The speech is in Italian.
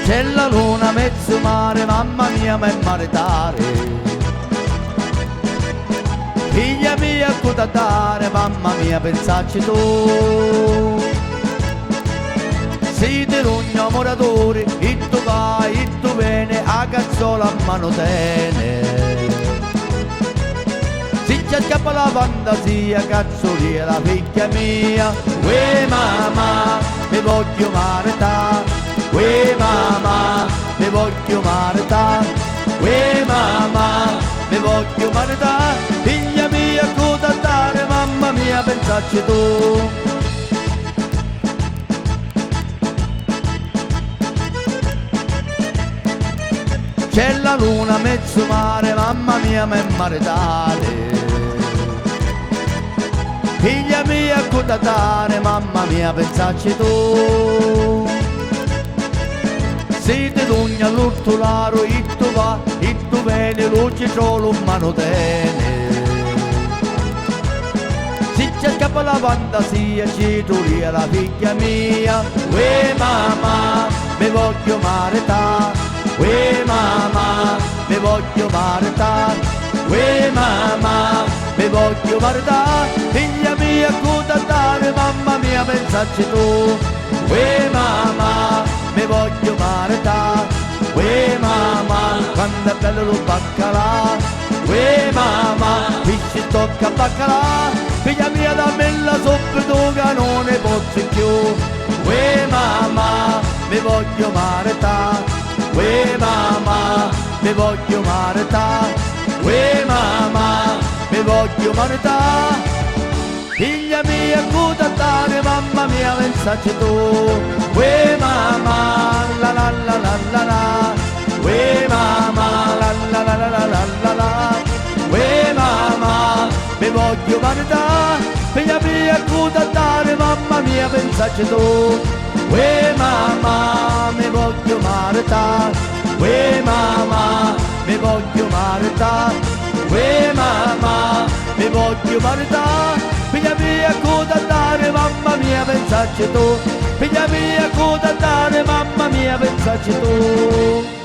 C'è la luna mezzo mare, mamma mia, ma è maritare. Figlia mia, cosa dare, mamma mia, pensarci tu. Siete un innamoratore, e tu vai, e tu vieni, a cazzola a mano tene. Si ci scappa la fantasia, cazzolia, la figlia mia. Uè mamma, mi voglio maritare. Uè mamma, mi voglio maritare. Uè mamma, mi voglio maritare. Figlia mia, cosa dare, mamma mia, pensarci tu. C'è la luna mezzo mare, mamma mia, ma è maritare. Figlia mia, cosa dare, mamma mia, pensarci tu. Siete d'ogni all'ortolaro, e tu va, e tu vieni, luce solo in mano tene. Si ci scappa la fantasia, ci turia la figlia mia. Uè mamma, mi voglio maritare. Uè mamma, mi voglio maritare. Uè mamma, mi voglio maritare. Figlia mia, cosa dare, mamma mia, pensarci tu. Uè mamma, mi voglio maritare. Uè mamma, quando è bello lo baccalà. Uè mamma, qui ci tocca baccalà. Figlia mia, dammela subito che non ne posso più. Uè mamma, mi voglio maritare. Uè mamma, mi voglio maritare. Uè mamma, mi voglio maritare. Figlia mia, cosa dare, mamma mia, pensaci tu. Uè mamma, la la la la la la. Uè mamma, la la la la la la la. Uè mamma, mi voglio maritare. Figlia mia, cosa dare, mamma mia, pensaci tu. Uè mamma, mi voglio maritare. Uè mamma, mi voglio maritare. Uè mamma, mi voglio maritare. Figlia mia, cosa dare, mamma mia, pensarci tu. Figlia mia, cosa dare, mamma mia, pensarci tu.